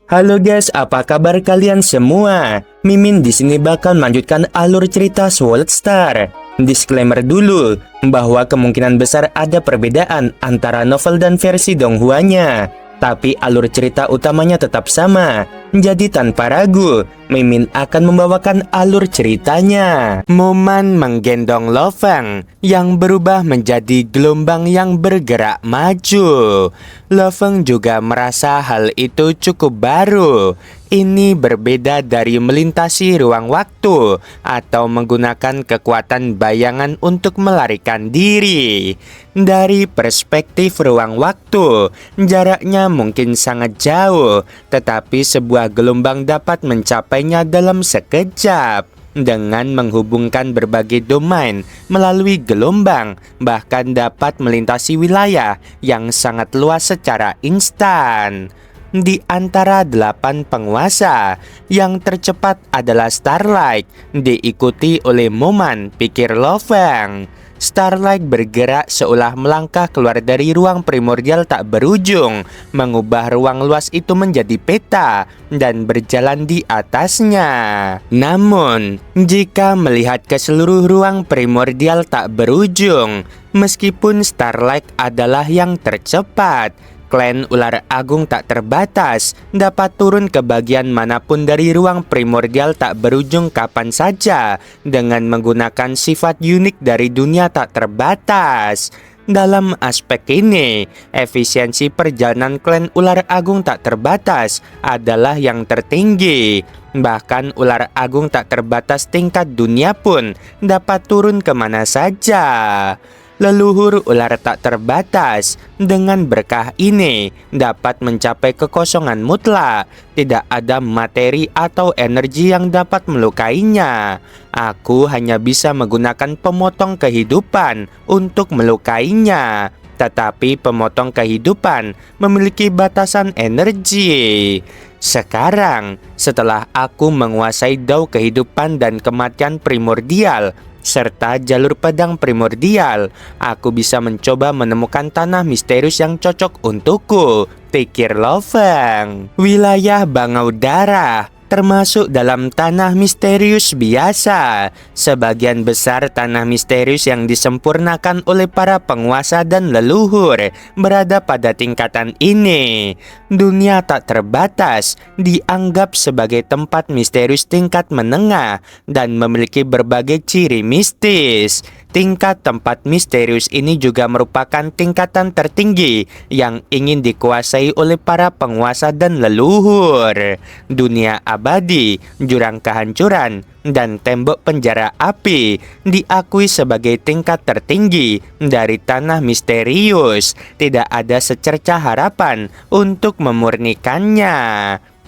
Halo guys, apa kabar kalian semua? Mimin di sini bakal melanjutkan alur cerita Sword Star. Disclaimer dulu, bahwa kemungkinan besar ada perbedaan antara novel dan versi Donghuanya. Tapi alur cerita utamanya tetap sama. Jadi tanpa ragu, Mimin akan membawakan alur ceritanya. Moman menggendong Lo Feng yang berubah menjadi gelombang yang bergerak maju. Lo Feng juga merasa hal itu cukup baru. Ini berbeda dari melintasi ruang waktu atau menggunakan kekuatan bayangan untuk melarikan diri. Dari perspektif ruang waktu, jaraknya mungkin sangat jauh, tetapi sebuah gelombang dapat mencapainya dalam sekejap. Dengan menghubungkan berbagai domain melalui gelombang, bahkan dapat melintasi wilayah yang sangat luas secara instan. Di antara 8 penguasa, yang tercepat adalah Starlight, diikuti oleh Moman, pikir Lo Feng. Starlight bergerak seolah melangkah keluar dari ruang primordial tak berujung, mengubah ruang luas itu menjadi peta dan berjalan di atasnya. Namun, jika melihat ke seluruh ruang primordial tak berujung, meskipun Starlight adalah yang tercepat, klan ular agung tak terbatas dapat turun ke bagian manapun dari ruang primordial tak berujung kapan saja dengan menggunakan sifat unik dari dunia tak terbatas. Dalam aspek ini, efisiensi perjalanan klan ular agung tak terbatas adalah yang tertinggi. Bahkan ular agung tak terbatas tingkat dunia pun dapat turun kemana saja. Leluhur ular tak terbatas dengan berkah ini dapat mencapai kekosongan mutlak. Tidak ada materi atau energi yang dapat melukainya. Aku hanya bisa menggunakan pemotong kehidupan untuk melukainya. Tetapi pemotong kehidupan memiliki batasan energi. Sekarang, setelah aku menguasai dao kehidupan dan kematian primordial serta jalur pedang primordial, aku bisa mencoba menemukan tanah misterius yang cocok untukku, pikir Lo Feng. Wilayah bangau darah termasuk dalam tanah misterius biasa. Sebagian besar tanah misterius yang disempurnakan oleh para penguasa dan leluhur berada pada tingkatan ini. Dunia tak terbatas dianggap sebagai tempat misterius tingkat menengah dan memiliki berbagai ciri mistis. Tingkat tempat misterius ini juga merupakan tingkatan tertinggi yang ingin dikuasai oleh para penguasa dan leluhur. Dunia abadi, jurang kehancuran, dan tembok penjara api diakui sebagai tingkat tertinggi dari tanah misterius. Tidak ada secercah harapan untuk memurnikannya.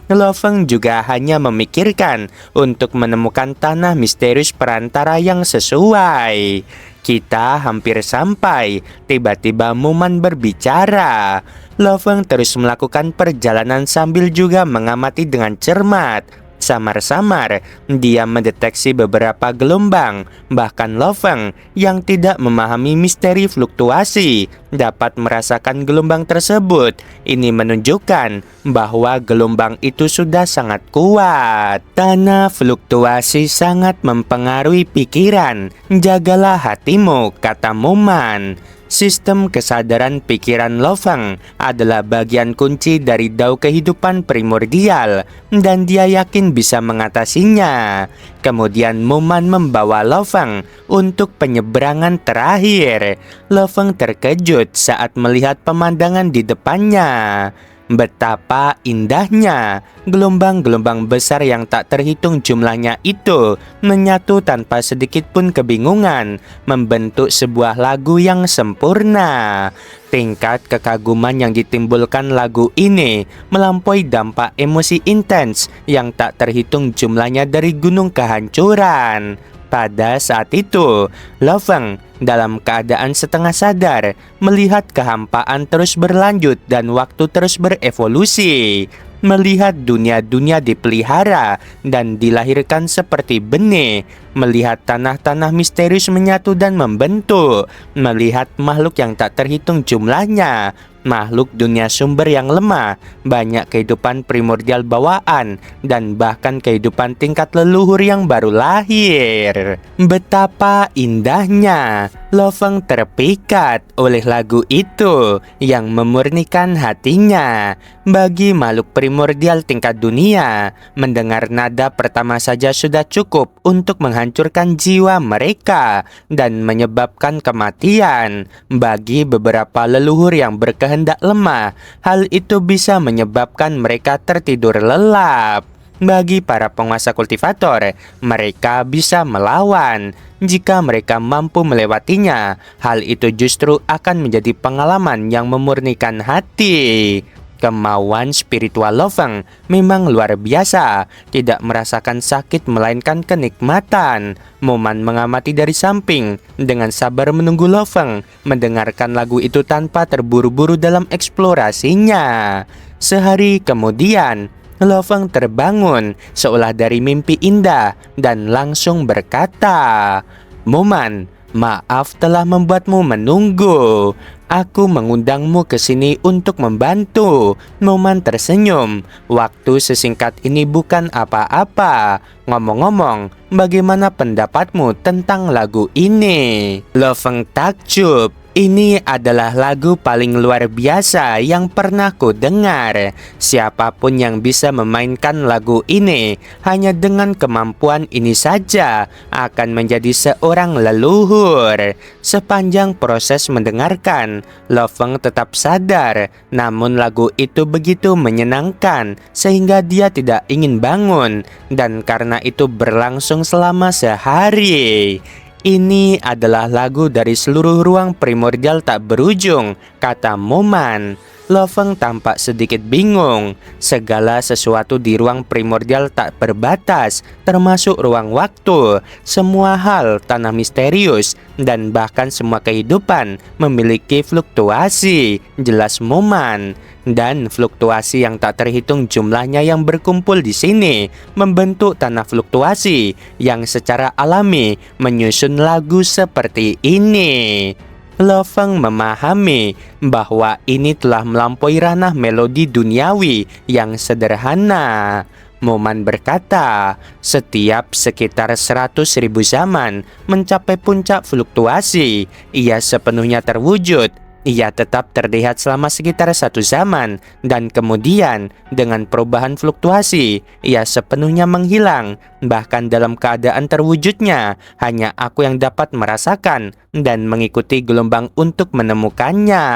Lo Feng juga hanya memikirkan untuk menemukan tanah misterius perantara yang sesuai. Kita hampir sampai, tiba-tiba Moman berbicara. Lo Feng terus melakukan perjalanan sambil juga mengamati dengan cermat. Samar-samar, dia mendeteksi beberapa gelombang. Bahkan Lo Feng yang tidak memahami misteri fluktuasi dapat merasakan gelombang tersebut. Ini menunjukkan bahwa gelombang itu sudah sangat kuat. Tanah fluktuasi sangat mempengaruhi pikiran. Jagalah hatimu, kata Moman. Sistem kesadaran pikiran Lo Feng adalah bagian kunci dari dao kehidupan primordial dan dia yakin bisa mengatasinya. Kemudian Moman membawa Lo Feng untuk penyeberangan terakhir. Lo Feng terkejut saat melihat pemandangan di depannya. Betapa indahnya gelombang-gelombang besar yang tak terhitung jumlahnya itu menyatu tanpa sedikit pun kebingungan, membentuk sebuah lagu yang sempurna. Tingkat kekaguman yang ditimbulkan lagu ini melampaui dampak emosi intens yang tak terhitung jumlahnya dari gunung kehancuran. Pada saat itu, Lo Feng dalam keadaan setengah sadar melihat kehampaan terus berlanjut dan waktu terus berevolusi. Melihat dunia-dunia dipelihara dan dilahirkan seperti benih, melihat tanah-tanah misterius menyatu dan membentuk, melihat makhluk yang tak terhitung jumlahnya, makhluk dunia sumber yang lemah, banyak kehidupan primordial bawaan, dan bahkan kehidupan tingkat leluhur yang baru lahir. Betapa indahnya! Lo Feng terpikat oleh lagu itu yang memurnikan hatinya. Bagi makhluk primordial tingkat dunia, mendengar nada pertama saja sudah cukup untuk menghancurkan jiwa mereka dan menyebabkan kematian. Bagi beberapa leluhur yang berkehendak lemah, hal itu bisa menyebabkan mereka tertidur lelap. Bagi para penguasa kultivator, mereka bisa melawan. Jika mereka mampu melewatinya, hal itu justru akan menjadi pengalaman yang memurnikan hati. Kemauan spiritual Lo Feng memang luar biasa, tidak merasakan sakit melainkan kenikmatan. Moman mengamati dari samping, dengan sabar menunggu Lo Feng mendengarkan lagu itu tanpa terburu-buru dalam eksplorasinya. Sehari kemudian, Lo Feng terbangun seolah dari mimpi indah dan langsung berkata, "Moman, maaf telah membuatmu menunggu. Aku mengundangmu ke sini untuk membantu." Moman tersenyum. "Waktu sesingkat ini bukan apa-apa. Ngomong-ngomong, bagaimana pendapatmu tentang lagu ini?" Lo Feng takjub. Ini adalah lagu paling luar biasa yang pernah ku dengar. Siapapun yang bisa memainkan lagu ini hanya dengan kemampuan ini saja akan menjadi seorang leluhur. Sepanjang proses mendengarkan, Lo Feng tetap sadar, namun lagu itu begitu menyenangkan sehingga dia tidak ingin bangun, dan karena itu berlangsung selama sehari. "Ini adalah lagu dari seluruh ruang primordial tak berujung," kata Moman. Lo Feng tampak sedikit bingung. Segala sesuatu di ruang primordial tak berbatas, termasuk ruang waktu. Semua hal, tanah misterius, dan bahkan semua kehidupan memiliki fluktuasi, jelas Moman. Dan fluktuasi yang tak terhitung jumlahnya yang berkumpul di sini membentuk tanah fluktuasi yang secara alami menyusun lagu seperti ini. Lo Feng memahami bahwa ini telah melampaui ranah melodi duniawi yang sederhana. Moman berkata, "Setiap sekitar 100.000 zaman mencapai puncak fluktuasi, ia sepenuhnya terwujud. Ia tetap terlihat selama sekitar 1 zaman, dan kemudian dengan perubahan fluktuasi, ia sepenuhnya menghilang. Bahkan dalam keadaan terwujudnya, hanya aku yang dapat merasakan dan mengikuti gelombang untuk menemukannya.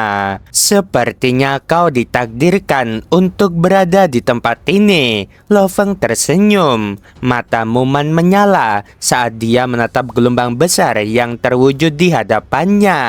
Sepertinya kau ditakdirkan untuk berada di tempat ini." Lo Feng tersenyum. Mata Moman menyala saat dia menatap gelombang besar yang terwujud di hadapannya.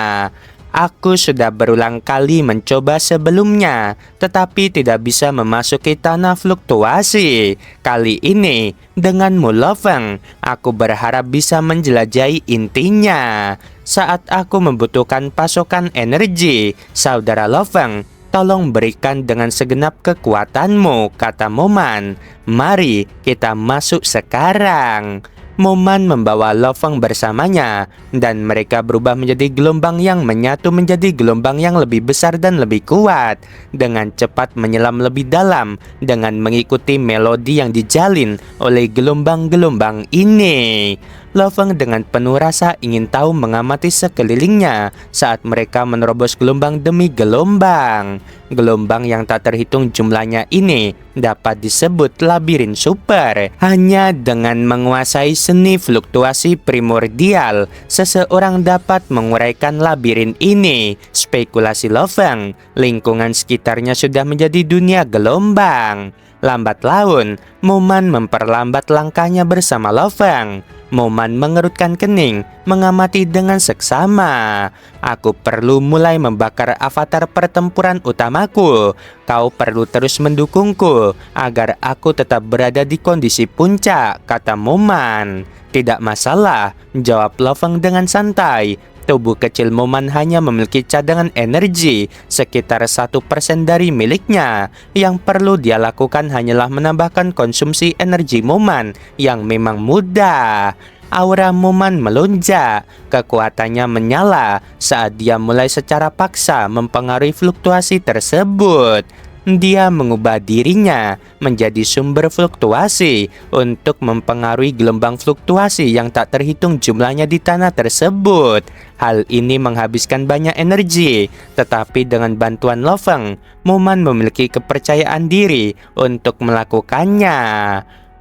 "Aku sudah berulang kali mencoba sebelumnya, tetapi tidak bisa memasuki tanah fluktuasi. Kali ini, denganmu Lo Feng, aku berharap bisa menjelajahi intinya. Saat aku membutuhkan pasokan energi, saudara Lo Feng, tolong berikan dengan segenap kekuatanmu," kata Moman. "Mari kita masuk sekarang." Moman membawa Lo Feng bersamanya, dan mereka berubah menjadi gelombang yang menyatu menjadi gelombang yang lebih besar dan lebih kuat. Dengan cepat menyelam lebih dalam dengan mengikuti melodi yang dijalin oleh gelombang-gelombang ini. Lo Feng dengan penuh rasa ingin tahu mengamati sekelilingnya saat mereka menerobos gelombang demi gelombang. Gelombang yang tak terhitung jumlahnya ini dapat disebut labirin super. Hanya dengan menguasai seni fluktuasi primordial, seseorang dapat menguraikan labirin ini. Spekulasi Lo Feng, lingkungan sekitarnya sudah menjadi dunia gelombang. Lambat laun, Moman memperlambat langkahnya bersama Lo Feng. Moman mengerutkan kening, mengamati dengan seksama. "Aku perlu mulai membakar avatar pertempuran utamaku. Kau perlu terus mendukungku agar aku tetap berada di kondisi puncak," kata Moman. "Tidak masalah," jawab Lo Feng dengan santai. Tubuh kecil Moman hanya memiliki cadangan energi sekitar 1% dari miliknya. Yang perlu dia lakukan hanyalah menambahkan konsumsi energi Moman yang memang mudah. Aura Moman melonjak, kekuatannya menyala saat dia mulai secara paksa mempengaruhi fluktuasi tersebut. Dia mengubah dirinya menjadi sumber fluktuasi untuk mempengaruhi gelombang fluktuasi yang tak terhitung jumlahnya di tanah tersebut. Hal ini menghabiskan banyak energi, tetapi dengan bantuan Lo Feng, Moman memiliki kepercayaan diri untuk melakukannya.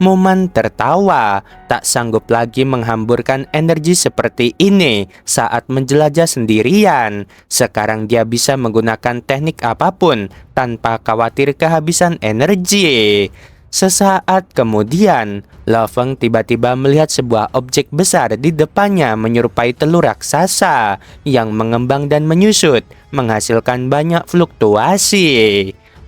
Moman tertawa, tak sanggup lagi menghamburkan energi seperti ini saat menjelajah sendirian. Sekarang dia bisa menggunakan teknik apapun tanpa khawatir kehabisan energi. Sesaat kemudian, Lo Feng tiba-tiba melihat sebuah objek besar di depannya menyerupai telur raksasa yang mengembang dan menyusut, menghasilkan banyak fluktuasi.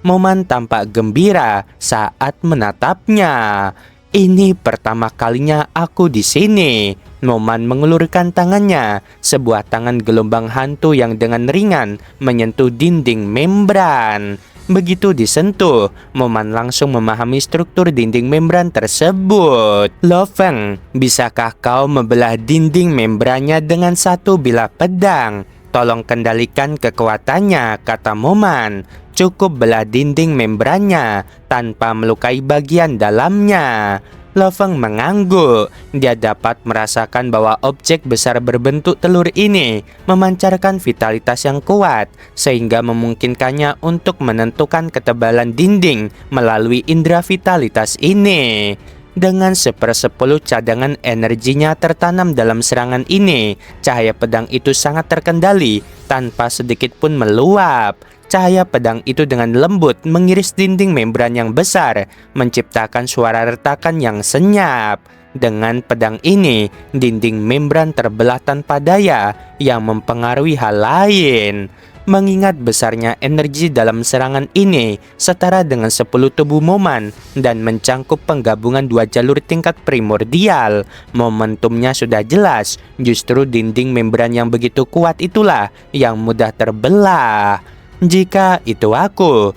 Moman tampak gembira saat menatapnya. Ini pertama kalinya aku di sini. Moman mengulurkan tangannya, sebuah tangan gelombang hantu yang dengan ringan menyentuh dinding membran. Begitu disentuh, Moman langsung memahami struktur dinding membran tersebut. Lo Feng, bisakah kau membelah dinding membrannya dengan satu bilah pedang? Tolong kendalikan kekuatannya, kata Moman. Cukup belah dinding membrannya tanpa melukai bagian dalamnya. Lo Feng mengangguk. Dia dapat merasakan bahwa objek besar berbentuk telur ini memancarkan vitalitas yang kuat, sehingga memungkinkannya untuk menentukan ketebalan dinding melalui indera vitalitas ini. Dengan 1/10 cadangan energinya tertanam dalam serangan ini, cahaya pedang itu sangat terkendali tanpa sedikit pun meluap. Cahaya pedang itu dengan lembut mengiris dinding membran yang besar, menciptakan suara retakan yang senyap. Dengan pedang ini, dinding membran terbelah tanpa daya yang mempengaruhi hal lain. Mengingat besarnya energi dalam serangan ini setara dengan 10 tubuh Moman dan mencangkup penggabungan 2 jalur tingkat primordial, momentumnya sudah jelas. Justru dinding membran yang begitu kuat itulah yang mudah terbelah. Jika itu aku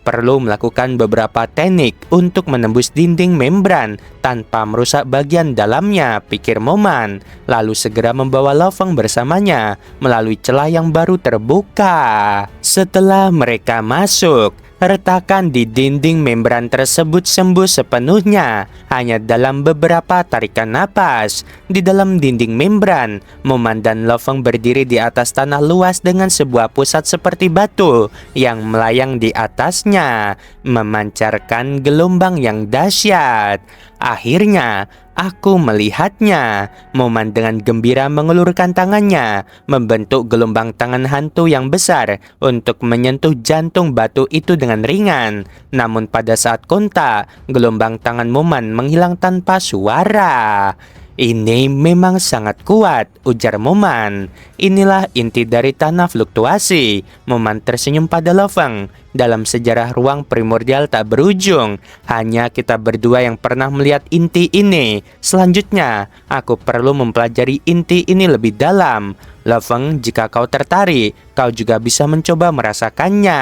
perlu melakukan beberapa teknik untuk menembus dinding membran tanpa merusak bagian dalamnya, pikir Moman. Lalu segera membawa Lo Feng bersamanya melalui celah yang baru terbuka. Setelah mereka masuk, retakan di dinding membran tersebut sembuh sepenuhnya hanya dalam beberapa tarikan napas. Di dalam dinding membran, Moman dan Lo Feng berdiri di atas tanah luas dengan sebuah pusat seperti batu yang melayang di atasnya, memancarkan gelombang yang dahsyat. Akhirnya, aku melihatnya. Moman dengan gembira mengulurkan tangannya, membentuk gelombang tangan hantu yang besar untuk menyentuh jantung batu itu dengan ringan. Namun pada saat kontak, gelombang tangan Moman menghilang tanpa suara. Ini memang sangat kuat, ujar Moman. Inilah inti dari tanah fluktuasi. Moman tersenyum pada Lo Feng. Dalam sejarah ruang primordial tak berujung, hanya kita berdua yang pernah melihat inti ini. Selanjutnya, aku perlu mempelajari inti ini lebih dalam. Lo Feng, jika kau tertarik, kau juga bisa mencoba merasakannya.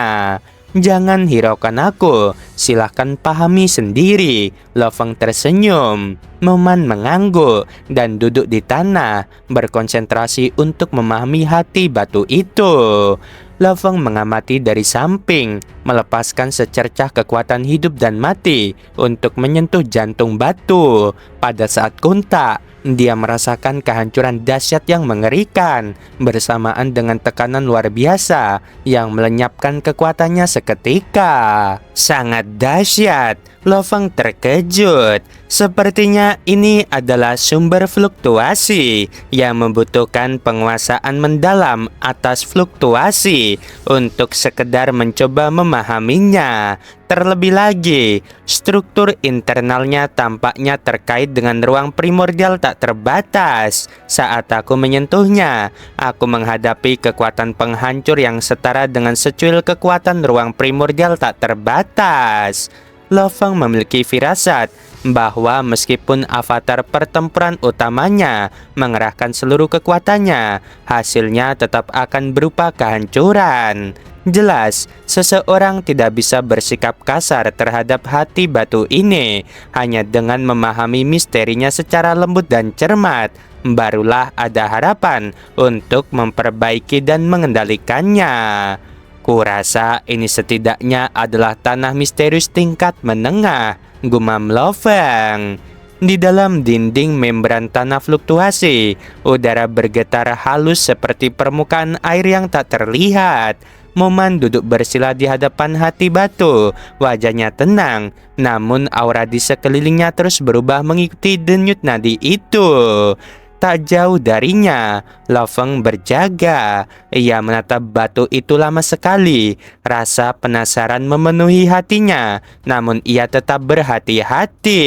Jangan hiraukan aku, silahkan pahami sendiri. Lo Feng tersenyum. Moman mengangguk dan duduk di tanah, berkonsentrasi untuk memahami hati batu itu. Lo Feng mengamati dari samping, melepaskan secercah kekuatan hidup dan mati untuk menyentuh jantung batu. Pada saat kontak, dia merasakan kehancuran dahsyat yang mengerikan, bersamaan dengan tekanan luar biasa yang melenyapkan kekuatannya seketika. Sangat dahsyat. Lo Feng terkejut. Sepertinya ini adalah sumber fluktuasi yang membutuhkan penguasaan mendalam atas fluktuasi untuk sekedar mencoba memahaminya. Terlebih lagi, struktur internalnya tampaknya terkait dengan ruang primordial tak terbatas. Saat aku menyentuhnya, aku menghadapi kekuatan penghancur yang setara dengan secuil kekuatan ruang primordial tak terbatas. Lo Feng memiliki firasat bahwa meskipun avatar pertempuran utamanya mengerahkan seluruh kekuatannya, hasilnya tetap akan berupa kehancuran. Jelas, seseorang tidak bisa bersikap kasar terhadap hati batu ini. Hanya dengan memahami misterinya secara lembut dan cermat, barulah ada harapan untuk memperbaiki dan mengendalikannya. Kurasa ini setidaknya adalah tanah misterius tingkat menengah, gumam Loveng. Di dalam dinding membran tanah fluktuasi, udara bergetar halus seperti permukaan air yang tak terlihat. Moman duduk bersila di hadapan hati batu. Wajahnya tenang, namun aura di sekelilingnya terus berubah mengikuti denyut nadi itu. Tak jauh darinya, Loveng berjaga. Ia menatap batu itu lama sekali. Rasa penasaran memenuhi hatinya, namun ia tetap berhati-hati.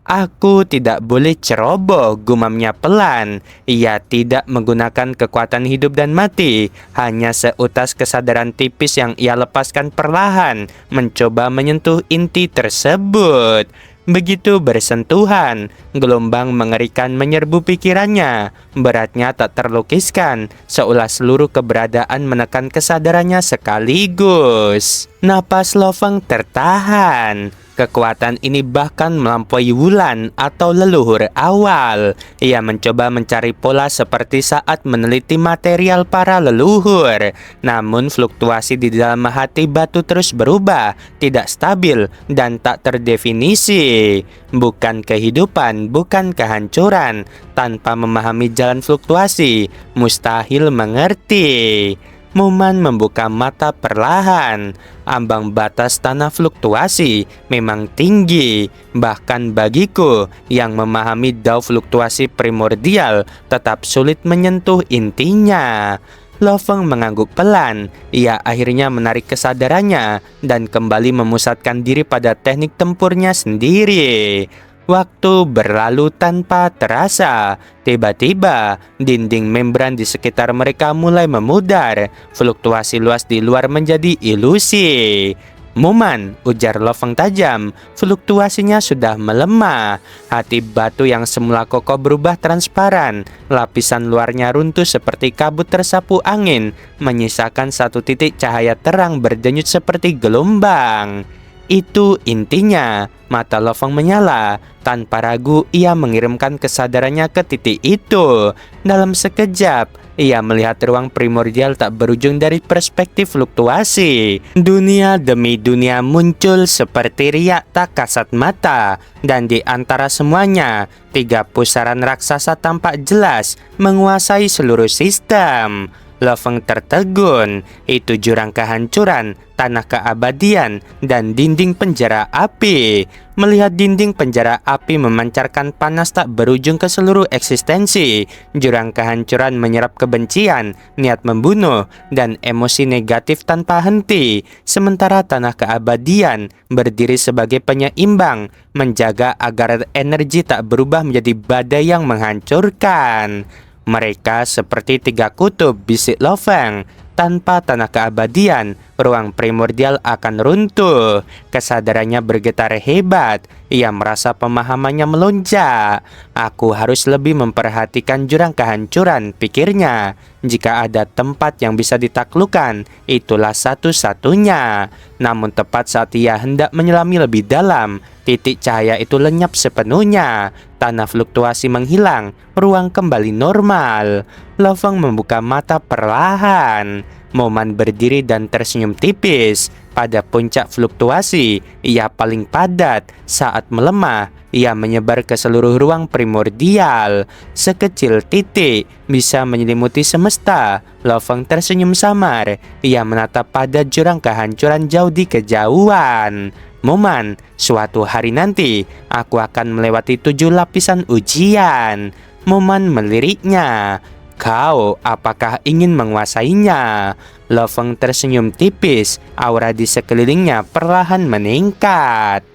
Aku tidak boleh ceroboh, gumamnya pelan. Ia tidak menggunakan kekuatan hidup dan mati, hanya seutas kesadaran tipis yang ia lepaskan perlahan, mencoba menyentuh inti tersebut. Begitu bersentuhan, gelombang mengerikan menyerbu pikirannya. Beratnya tak terlukiskan, seolah seluruh keberadaan menekan kesadarannya sekaligus. Napas Loveng tertahan. Kekuatan ini bahkan melampaui wulan atau leluhur awal. Ia mencoba mencari pola seperti saat meneliti material para leluhur. Namun fluktuasi di dalam hati batu terus berubah, tidak stabil dan tak terdefinisi. Bukan kehidupan, bukan kehancuran. Tanpa memahami jalan fluktuasi, mustahil mengerti. Moman membuka mata perlahan. Ambang batas tanah fluktuasi memang tinggi. Bahkan bagiku yang memahami dao fluktuasi primordial tetap sulit menyentuh intinya. Loveng mengangguk pelan. Ia akhirnya menarik kesadarannya dan kembali memusatkan diri pada teknik tempurnya sendiri. Waktu berlalu tanpa terasa. Tiba-tiba, dinding membran di sekitar mereka mulai memudar. Fluktuasi luas di luar menjadi ilusi. Moman, ujar Loveng tajam, fluktuasinya sudah melemah. Hati batu yang semula kokoh berubah transparan. Lapisan luarnya runtuh seperti kabut tersapu angin, menyisakan satu titik cahaya terang berdenyut seperti gelombang. Itu intinya. Mata Loveng menyala. Tanpa ragu ia mengirimkan kesadarannya ke titik itu. Dalam sekejap ia melihat ruang primordial tak berujung dari perspektif fluktuasi. Dunia demi dunia muncul seperti riak tak kasat mata. Dan di antara semuanya, 3 pusaran raksasa tampak jelas menguasai seluruh sistem. Loveng tertegun. Itu jurang kehancuran, tanah keabadian, dan dinding penjara api. Melihat dinding penjara api memancarkan panas tak berujung ke seluruh eksistensi, jurang kehancuran menyerap kebencian, niat membunuh, dan emosi negatif tanpa henti. Sementara tanah keabadian berdiri sebagai penyeimbang, menjaga agar energi tak berubah menjadi badai yang menghancurkan. Mereka seperti 3 kutub, bisik Loveng. Tanpa tanah keabadian, ruang primordial akan runtuh. Kesadarannya bergetar hebat. Ia merasa pemahamannya melonjak. Aku harus lebih memperhatikan jurang kehancuran, pikirnya. Jika ada tempat yang bisa ditaklukkan, itulah satu-satunya. Namun tepat saat ia hendak menyelami lebih dalam, titik cahaya itu lenyap sepenuhnya. Tanah fluktuasi menghilang, ruang kembali normal. Loveng membuka mata perlahan. Moman berdiri dan tersenyum tipis. Pada puncak fluktuasi, ia paling padat. Saat melemah, ia menyebar ke seluruh ruang primordial. Sekecil titik bisa menyelimuti semesta. Loveng tersenyum samar. Ia menatap pada jurang kehancuran jauh di kejauhan. Moman, suatu hari nanti aku akan melewati 7 lapisan ujian. Moman meliriknya. Kau apakah ingin menguasainya? Loveng tersenyum tipis. Aura di sekelilingnya perlahan meningkat.